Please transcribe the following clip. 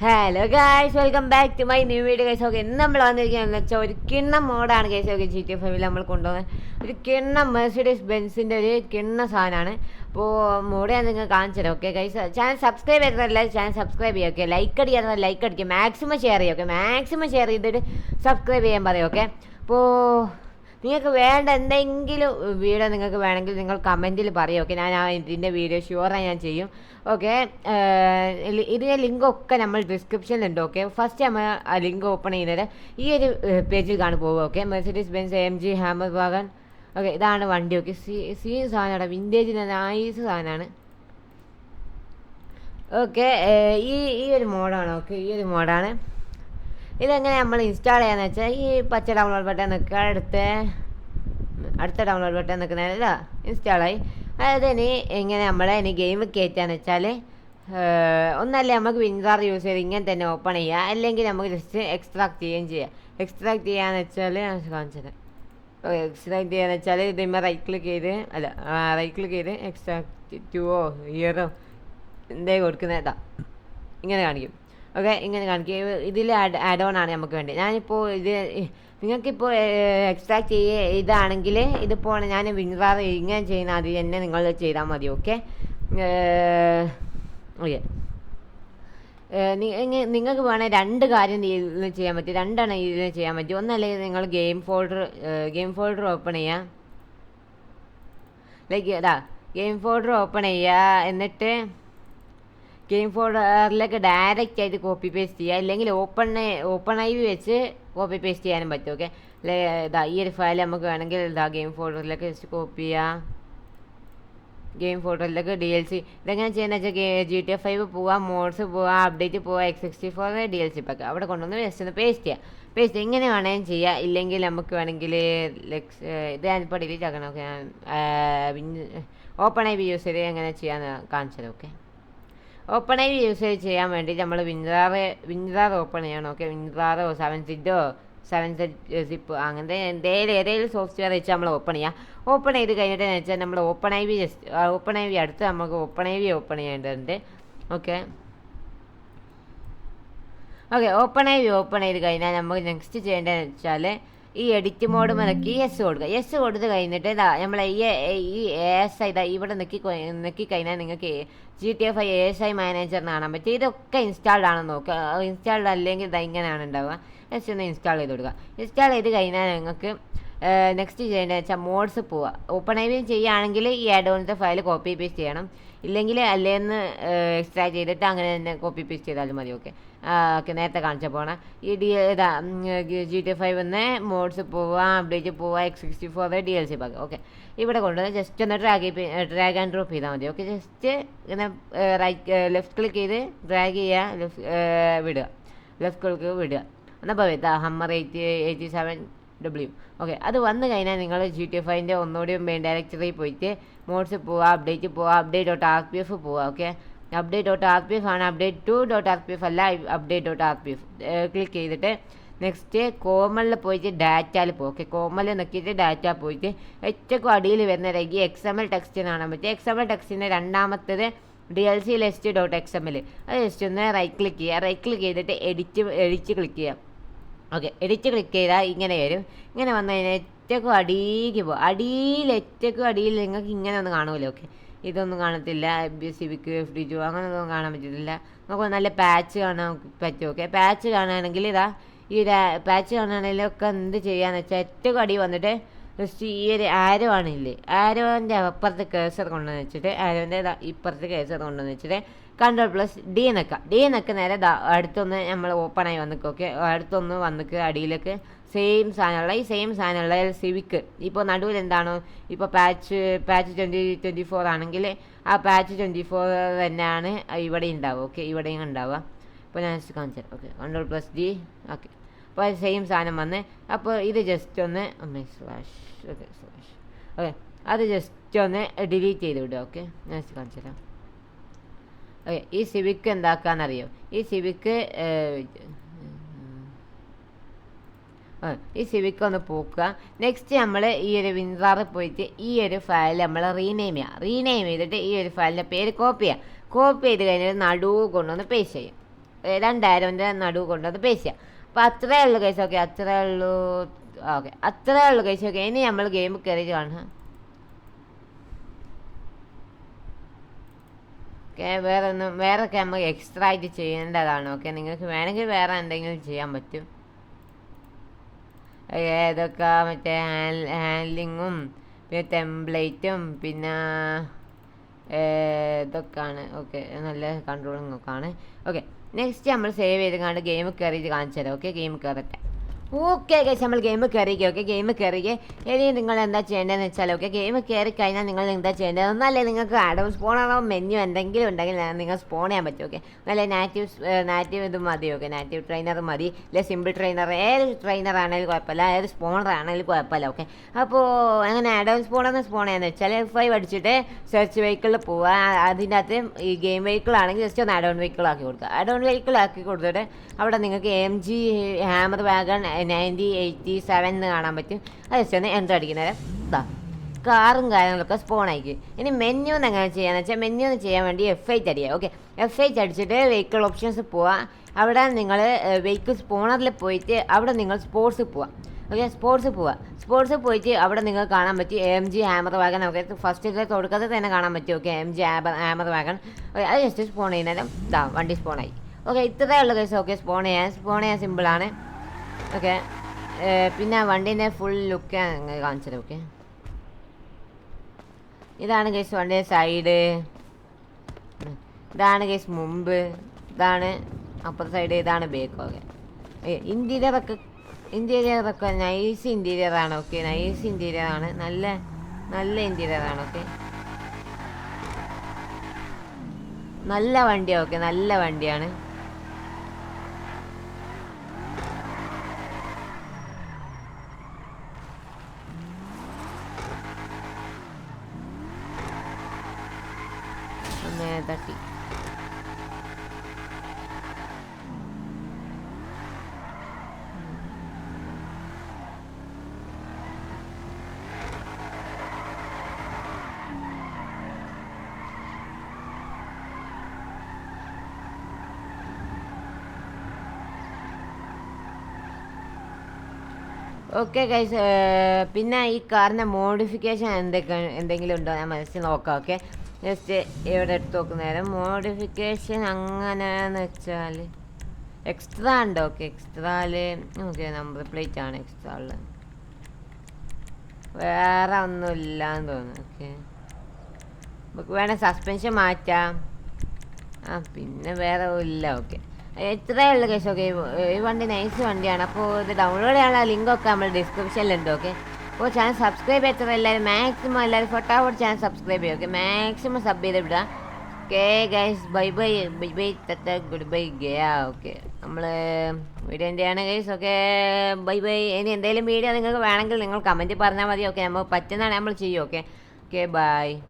Hello guys, welcome back to my new video guys. Okay, ഇന്ന് നമ്മൾ വന്നിരിക്കുകയെന്ന് വെച്ചാൽ ഒരു കിണ്ണം മോഡാണ് ഗൈസ്. ഓക്കെ, GTA 5 നമ്മൾ കൊണ്ടുപോകുന്നത് ഒരു കിണ്ണം മെർസിഡീസ് ബെൻസിൻ്റെ ഒരു കിണ്ണ സാധനമാണ്. അപ്പോൾ മോഡ് ഞാൻ നിങ്ങൾ കാണിച്ചു തരാം. ഓക്കെ ഗൈസ്, ചാനൽ സബ്സ്ക്രൈബ് ചെയ്തതല്ല, ചാനൽ സബ്സ്ക്രൈബ് ചെയ്യുക. ഓക്കെ, ലൈക്ക് അടിക്കാതെ ലൈക്ക് അടിക്കുക, മാക്സിമം ഷെയർ ചെയ്യുക. ഓക്കെ, മാക്സിമം ഷെയർ ചെയ്തിട്ട് സബ്സ്ക്രൈബ് ചെയ്യാൻ പറയും. ഓക്കെ, അപ്പോൾ നിങ്ങൾക്ക് വേണ്ട എന്തെങ്കിലും വീഡിയോ നിങ്ങൾക്ക് വേണമെങ്കിൽ നിങ്ങൾ കമൻറ്റിൽ പറയും. ഓക്കെ, ഞാൻ ഇതിൻ്റെ വീഡിയോ ഷുവറായി ഞാൻ ചെയ്യും. ഓക്കെ, ഇതിൻ്റെ ലിങ്കൊക്കെ നമ്മൾ ഡിസ്ക്രിപ്ഷനിലുണ്ട്. ഓക്കെ, ഫസ്റ്റ് നമ്മൾ ആ ലിങ്ക് ഓപ്പൺ ചെയ്യുന്നത് ഈ ഒരു പേജിൽ കാണി പോകുക. Okay, Mercedes Benz AMG hammer wagon. Okay, ഇതാണ് വണ്ടി. ഓക്കെ, സീ സാധനമാണ്, വിൻറ്റേജിന് നൈസ് സാധനമാണ്. ഓക്കെ, ഈ ഒരു മോഡാണ്. ഓക്കെ, ഈ ഒരു മോഡാണ്. ഇതെങ്ങനെ നമ്മൾ ഇൻസ്റ്റാൾ ചെയ്യാന്ന് വെച്ചാൽ ഈ പച്ച ഡൗൺലോഡ് ബട്ടൺ നിൽക്കുക, അടുത്ത ഡൗൺലോഡ് ബട്ടൺ നിൽക്കുന്നതല്ല ഇൻസ്റ്റാളായി. അതായത് ഇങ്ങനെ നമ്മളെ ഗെയിം കയറ്റാന്ന് വെച്ചാൽ ഒന്നല്ലേ നമുക്ക് വിൻഡാർ യൂസ് ചെയ്ത് ഇങ്ങനെ തന്നെ ഓപ്പൺ ചെയ്യുക, അല്ലെങ്കിൽ നമുക്ക് ജസ്റ്റ് എക്സ്ട്രാക്ട് ചെയ്യുകയും ചെയ്യാം. എക്സ്ട്രാക്ട് ചെയ്യാന്ന് വെച്ചാൽ കാണിച്ചത്. എക്സ്ട്രാക്ട് ചെയ്യാന്ന് വെച്ചാൽ ഇതിന്മേൽ റൈറ്റ് ക്ലിക്ക് ചെയ്ത് എക്സ്ട്രാക്ട് ടുവോ ഇയറോ എന്തേ കൊടുക്കുന്നതാ ഇങ്ങനെ കാണിക്കും. ഓക്കെ, ഇങ്ങനെ കാണിക്കും. ഇതിൽ ആഡ് ഓൺ ആണ് നമുക്ക് വേണ്ടി. ഞാനിപ്പോൾ ഇത് നിങ്ങൾക്കിപ്പോൾ എക്സ്ട്രാക്ട് ഇതാണെങ്കിൽ ഇതിപ്പോൾ ഞാൻ വിൻഡാർ ഇങ്ങനെ ചെയ്യുന്ന അത് തന്നെ നിങ്ങൾ ചെയ്താൽ മതി. ഓക്കെ, ഓക്കെ, നിങ്ങൾക്ക് വേണമെങ്കിൽ രണ്ട് കാര്യം ഇതിൽ ചെയ്യാൻ പറ്റും, രണ്ടെണ്ണം ഇതിൽ ചെയ്യാൻ പറ്റും. ഒന്നല്ലെങ്കിൽ നിങ്ങൾ ഗെയിം ഫോൾഡർ ഓപ്പൺ ചെയ്യുക. ലൈക്ക് ഗെയിം ഫോൾഡർ ഓപ്പൺ ചെയ്യുക, എന്നിട്ട് ഗെയിം ഫോൾഡറിലേക്ക് ഡയറക്റ്റ് ആയിട്ട് കോപ്പി പേസ്റ്റ് ചെയ്യുക, അല്ലെങ്കിൽ ഓപ്പൺ ഐ വെച്ച് കോപ്പി പേസ്റ്റ് ചെയ്യാനും പറ്റും. ഓക്കെ, ഈ ഒരു ഫയൽ നമുക്ക് വേണമെങ്കിൽ ഗെയിം ഫോൾഡറിലേക്ക് ജസ്റ്റ് കോപ്പി ചെയ്യുക. ഗെയിം ഫോൾഡറിലേക്ക് DLC ഇതെങ്ങനെ ചെയ്യുന്നത് വെച്ചാൽ GTA 5 പോവുക, മോഡ്സ് പോവുക, അപ്ഡേറ്റ് പോവുക, X64 DLC പാക്ക് അവിടെ കൊണ്ടുവന്ന് ജസ്റ്റ് ഒന്ന് പേസ്റ്റ് ഇങ്ങനെ വേണമെങ്കിൽ ചെയ്യുക. ഇല്ലെങ്കിൽ നമുക്ക് വേണമെങ്കിൽ ഇത് ഞാനിപ്പോൾ ഡിലീറ്റ് ആക്കണം. ഓക്കെ, ഓപ്പൺ ഐ യൂസ് ചെയ്ത് എങ്ങനെ ചെയ്യാമെന്ന് കാണിച്ചത്. ഓക്കെ, ഓപ്പൺ ഐ യൂസ് ചെയ്യാൻ വേണ്ടി നമ്മൾ വിൻഡാർ ഓപ്പൺ ചെയ്യണം. ഓക്കെ, വിൻഡാറോ 7 അങ്ങനത്തെ ഏതെങ്കിലും സോഫ്റ്റ്വെയർ വെച്ച് നമ്മൾ ഓപ്പൺ ചെയ്യാം. ഓപ്പൺ ചെയ്ത് കഴിഞ്ഞിട്ട് വെച്ചാൽ നമ്മൾ ഓപ്പൺ ഐ അടുത്ത് നമുക്ക് ഓപ്പൺ ചെയ്യേണ്ടതുണ്ട്. ഓക്കെ, ഓപ്പൺ ചെയ്ത് കഴിഞ്ഞാൽ നമുക്ക് നെക്സ്റ്റ് ചെയ്യേണ്ടതെന്ന് വെച്ചാൽ ഈ എഡിറ്റ് മോഡ് മുതക്കി യെസ് കൊടുത്ത് കഴിഞ്ഞിട്ട് നമ്മളെ ഈ ASI ഇവിടെ നെക്കി കഴിഞ്ഞാൽ നിങ്ങൾക്ക് GTA 5 ASI മാനേജർ കാണാൻ പറ്റും. ഇതൊക്കെ ഇൻസ്റ്റാൾഡ് ആണെന്ന് നോക്കുക. ഇൻസ്റ്റാൾഡ് അല്ലെങ്കിൽ ഇങ്ങനെയാണ് ഉണ്ടാവുക. ജസ്റ്റ് ഒന്ന് ഇൻസ്റ്റാൾ ചെയ്ത് കൊടുക്കുക. ഇൻസ്റ്റാൾ ചെയ്ത് കഴിഞ്ഞാൽ നിങ്ങൾക്ക് നെക്സ്റ്റ് ചെയ്യേണ്ടതെന്ന് വെച്ചാൽ മോഡ്സ് പോവുക. ഓപ്പൺ ഐ ചെയ്യുകയാണെങ്കിൽ ഈ ആഡോൺത്തെ ഫയൽ കോപ്പി പേസ്റ്റ് ചെയ്യണം, ഇല്ലെങ്കിൽ അല്ലേന്ന് എക്സ്ട്രാക്ട് ചെയ്തിട്ട് അങ്ങനെ തന്നെ കോപ്പി പേസ്റ്റ് ചെയ്താലും മതി. ഓക്കെ, നേരത്തെ കാണിച്ച പോണ ഈ GTA 5 മോഡ്സ് പോവുക, അപ്ഡേറ്റ് പോവുക, X64 DLC പാക്ക്. ഓക്കെ, ഇവിടെ കൊണ്ടുവന്ന് ജസ്റ്റ് ഒന്ന് ഡ്രാഗ് ആൻഡ് ഡ്രോപ്പ് ചെയ്താൽ മതി. ഓക്കെ, ജസ്റ്റ് ഇങ്ങനെ ലെഫ്റ്റ് ക്ലിക്ക് ചെയ്ത് ഡ്രാഗ് ചെയ്യുക, ലെഫ്റ്റ് ക്ലിക്ക് വിടുക. എന്നാൽ പോയി ഹമ്മർ 87W. ഓക്കെ, അത് വന്നു കഴിഞ്ഞാൽ നിങ്ങൾ GTA 5 ഒന്നുകൂടി മെയിൻ ഡയറക്ടറിയിൽ പോയിട്ട് മോഡ്സ് പോവുക, update.rpf പോവുക. ഓക്കെ, update.rpf ആണ്, update2.rpf അല്ല, update.rpf ക്ലിക്ക് ചെയ്തിട്ട് നെക്സ്റ്റ് കോമലിൽ പോയിട്ട് ഡാറ്റയിൽ പോകും. ഓക്കെ, കോമലിൽ നോക്കിയിട്ട് ഡാറ്റ പോയിട്ട് ഏറ്റവും അടിയിൽ വരുന്ന XML ടെക്സ്റ്റ് കാണാൻ പറ്റും. XML ടെക്സ്റ്റിൻ്റെ രണ്ടാമത്തേത് DLC list.xml. അത് ജസ്റ്റ് ഒന്ന് റൈറ്റ് ക്ലിക്ക് ചെയ്തിട്ട് എഡിറ്റ് ക്ലിക്ക് ചെയ്യാം. ഓക്കെ, എഡിറ്റ് ക്ലിക്ക് ചെയ്താൽ ഇങ്ങനെ വരും. ഇങ്ങനെ വന്നു കഴിഞ്ഞാൽ ഏറ്റവും അടിയിലേക്ക് പോകും. അടിയിൽ നിങ്ങൾക്ക് ഇങ്ങനെ ഒന്നും കാണുമല്ലോ. ഓക്കെ, ഇതൊന്നും കാണത്തില്ല. Civic FD2 അങ്ങനെയൊന്നും കാണാൻ പറ്റത്തില്ല. നമുക്ക് നല്ല പാച്ച് കാണാൻ പറ്റും. ഓക്കെ, പാച്ച് കാണുകയാണെങ്കിൽ ഈ പാച്ച് കാണുകയാണെങ്കിലൊക്കെ എന്ത് ചെയ്യാന്ന് വെച്ചാൽ ഏറ്റവും അടി വന്നിട്ട് ജസ്റ്റ് ഈ ഒരു ആരോ ആണില്ലേ, ആരോൻ്റെ അപ്പുറത്ത് കേസർ കൊണ്ടുവന്ന് വെച്ചിട്ട് ആരോൻ്റെ ഇപ്പുറത്ത് കേസർ കൊണ്ടുവന്ന് വെച്ചിട്ട് Ctrl+D നിൽക്കുക. നേരെ അടുത്തൊന്ന് നമ്മൾ ഓപ്പൺ ആയി വന്നിക്കുക. ഓക്കെ, അടുത്തൊന്ന് വന്നിക്കുക. അടിയിലേക്ക് സെയിം സാധനമുള്ള സിവിക്ക് ഇപ്പോൾ നടുവിൽ എന്താണോ ഇപ്പോൾ പാച്ച് 2024 ആണെങ്കിൽ ആ പാച്ച് 24 തന്നെയാണ് ഇവിടെ ഉണ്ടാവുക. ഓക്കെ, ഇവിടെയും ഉണ്ടാവുക. ഇപ്പോൾ ഞാൻ ജസ്റ്റ് കാണിച്ചു. Okay, Ctrl+D. ഓക്കെ, അപ്പോൾ സെയിം സാധനം വന്ന് അപ്പോൾ ഇത് ജസ്റ്റ് ഒന്ന് ഓക്കെ, അത് ജസ്റ്റ് ഒന്ന് ഡിലീറ്റ് ചെയ്ത് വിടുക. ഓക്കെ, ഞാൻ ജസ്റ്റ് കാണിച്ചു തരാം. ഓക്കെ, ഈ സിവിക്ക് എന്താക്കാന്നറിയോ, ഈ സിവിക്ക് ഒന്ന് പോക്കുക. നെക്സ്റ്റ് നമ്മൾ ഈ ഒരു വിൻഡാറിൽ പോയിട്ട് ഈ ഒരു ഫയൽ നമ്മൾ റീനെയിം ചെയ്തിട്ട് ഈ ഒരു ഫയലിൻ്റെ പേര് കോപ്പി ചെയ്ത് കഴിഞ്ഞാൽ നടുവ് കൊണ്ടുവന്ന് പേസ്റ്റ് ചെയ്യും. 2 ആരോൻ്റെ നടുവ് കൊണ്ടത് പേസ്റ്റ് ചെയ്യാം. അപ്പോൾ അത്രേ ഉള്ളൂ ഗൈസ്. ഓക്കെ, അത്രേ ഉള്ളൂ. ഓക്കെ, അത്രേ ഉള്ളൂ ഗൈസ്. ഓക്കെ, ഇനി നമ്മൾ ഗെയിം കയറി കാണാം. ഓക്കെ, വേറൊക്കെ നമുക്ക് എക്സ്ട്രാ ആയിട്ട് ചെയ്യേണ്ടതാണ്. ഓക്കെ, നിങ്ങൾക്ക് വേണമെങ്കിൽ വേറെ എന്തെങ്കിലും ചെയ്യാൻ പറ്റും. ഏതൊക്കെ മറ്റേ ഹാൻഡ്ലിങ്ങും പിന്നെ ടെംപ്ലേറ്റും പിന്നെ ഇതൊക്കെയാണ്. ഓക്കെ, നല്ല കൺട്രോളിങ് ഒക്കെ ആണ്. ഓക്കെ, നെക്സ്റ്റ് നമ്മൾ സേവ് ചെയ്ത് കണ്ട് ഗെയിം കയറിയിട്ട് കാണിച്ചു തരാം. ഓക്കെ, ഗെയിം കയറട്ടെ. ഓക്കെ ഗൈസ്, നമ്മൾ ഗെയിം കയറിക്കുക. ഓക്കെ, ഗെയിം കയറിക്കുക. ഇനി നിങ്ങൾ എന്താ ചെയ്യേണ്ടതെന്ന് വെച്ചാൽ, ഓക്കെ, ഗെയിം കയറി കഴിഞ്ഞാൽ നിങ്ങൾ എന്താ ചെയ്യേണ്ടത്? ഒന്നല്ലേ നിങ്ങൾക്ക് ആഡ് ഓൺ സ്പോണറോ മെനു എന്തെങ്കിലും ഉണ്ടെങ്കിൽ നിങ്ങൾ സ്പോൺ ചെയ്യാൻ പറ്റും. ഓക്കെ, നല്ല നാറ്റീവ് ഇത് മതി. ഓക്കെ, നാറ്റീവ് ട്രെയിനർ മതി, ഇല്ല സിമ്പിൾ ട്രെയിനർ, ഏത് ട്രെയിനർ ആണെങ്കിലും കുഴപ്പമില്ല, ഏത് സ്പോണർ ആണെങ്കിലും കുഴപ്പമില്ല. ഓക്കെ, അപ്പോൾ അങ്ങനെ ആഡ് ഓൺ സ്പോൺ ചെയ്യാന്ന് വെച്ചാൽ F5 അടിച്ചിട്ട് സെർച്ച് വെഹിക്കിളിൽ പോവുക. അതിൻ്റെ അകത്ത് ഈ ഗെയിം വെഹിക്കിൾ ആണെങ്കിൽ ജസ്റ്റ് ഒന്ന് ആഡ് ഓൺ വെഹിക്കിൾ ആക്കി കൊടുക്കുക. ആഡ് ഓൺ വെഹിക്കിൾ ആക്കി കൊടുത്തിട്ട് അവിടെ നിങ്ങൾക്ക് MG ഹാമർ വാഗൺ 9087 എന്ന് കാണാൻ പറ്റും. അത് ജസ്റ്റ് ഒന്ന് എൻ്റർ അടിക്കുന്നത് ഇതാ കാറും കാര്യങ്ങളൊക്കെ സ്പോൺ ആയിരിക്കും. ഇനി മെനു എന്ന് എങ്ങനെ ചെയ്യാന്ന് വെച്ചാൽ, മെനു എന്ന് ചെയ്യാൻ വേണ്ടി F8 അടിക്കുക. ഓക്കെ, F8 അടിച്ചിട്ട് വെഹിക്കിൾ ഓപ്ഷൻസ് പോവുക. അവിടെ നിങ്ങൾ വെഹിക്കിൾ സ്പോണറിൽ പോയിട്ട് അവിടെ നിങ്ങൾ സ്പോർട്സ് പോവുക. ഓക്കെ, സ്പോർട്സ് പോയിട്ട് അവിടെ നിങ്ങൾക്ക് കാണാൻ പറ്റും MG hammer wagon. Okay, first തുടക്കത്തിൽ തന്നെ കാണാൻ പറ്റും. Okay, MG hammer wagon. Okay, അത് ജസ്റ്റ് സ്പോൺ ചെയ്യുന്നേരം ഇതാ വണ്ടി സ്പോണായി. ഓക്കെ, ഇത്രയേ ഉള്ളൂ കേസ്. ഓക്കെ, സ്പോൺ ചെയ്യാൻ സിമ്പിളാണ്. ഓക്കെ, പിന്നെ വണ്ടീൻ്റെ ഫുൾ ലുക്ക് കാണിച്ചത്. ഓക്കെ, ഇതാണ് കേസ് വണ്ടിയുടെ സൈഡ്, ഇതാണ് കേസ് മുമ്പ്, ഇതാണ് അപ്പുറത്തെ സൈഡ്, ഇതാണ് ബേക്ക്. ഓക്കെ, ഇൻറ്റീരിയറൊക്കെ നൈസ് ഇൻറ്റീരിയറാണ്. ഓക്കെ, നൈസ് ഇൻറ്റീരിയറാണ്, നല്ല ഇൻറ്റീരിയറാണ്. ഓക്കെ, നല്ല വണ്ടിയാണ്. ഓക്കെ, നല്ല വണ്ടിയാണ്. തട്ടി ഓക്കെ ഗൈസ്, പിന്നെ ഈ കാറിൻ്റെ മോഡിഫിക്കേഷൻ എന്തെങ്കിലും ഉണ്ടോ ഞാൻ മനസ്സിൽ നോക്കാം. ഓക്കെ, ജസ്റ്റ് ഇവിടെ എടുത്ത് നോക്കുന്ന നേരം മോഡിഫിക്കേഷൻ അങ്ങനെയെന്ന് വെച്ചാൽ എക്സ്ട്രാ ഉണ്ടോ? ഓക്കെ, എക്സ്ട്രായിൽ ഓക്കെ നമ്പർ പ്ലേറ്റ് ആണ് എക്സ്ട്രാ ഉള്ളത്, വേറെ ഒന്നുമില്ലാന്ന് തോന്നുന്നു. ഓക്കെ, നമുക്ക് വേണേൽ സസ്പെൻഷൻ മാറ്റാം. പിന്നെ വേറെ ഇല്ല. ഓക്കെ, ഇത്രയേ ഉള്ളൂ കേസ്. ഓക്കെ, ഈ വണ്ടി നൈസ് വണ്ടിയാണ്. അപ്പോൾ ഇത് ഡൗൺലോഡ് ചെയ്യാനുള്ള ലിങ്കൊക്കെ നമ്മൾ ഡിസ്ക്രിപ്ഷനിലുണ്ട്. ഓക്കെ, അപ്പോൾ ചാനൽ സബ്സ്ക്രൈബ് ചെയ്തിട്ട് മാക്സിമം എല്ലാവരും ഫട്ടാഫട്ട് ചാനൽ സബ്സ്ക്രൈബ് ചെയ്യും. ഓക്കെ, മാക്സിമം സബ് ചെയ്ത് വിടുക. Okay guys, bye good bye ഗയാ. ഓക്കെ, നമ്മൾ വീഡിയോ എന്തെയാണ് ഗൈസ്. Okay, bye. ഇനി എന്തെങ്കിലും വീഡിയോ നിങ്ങൾക്ക് വേണമെങ്കിൽ നിങ്ങൾ കമൻറ്റ് പറഞ്ഞാൽ മതി. ഓക്കെ, നമ്മൾ പറ്റുന്നതാണ് നമ്മൾ ചെയ്യും. Okay, by.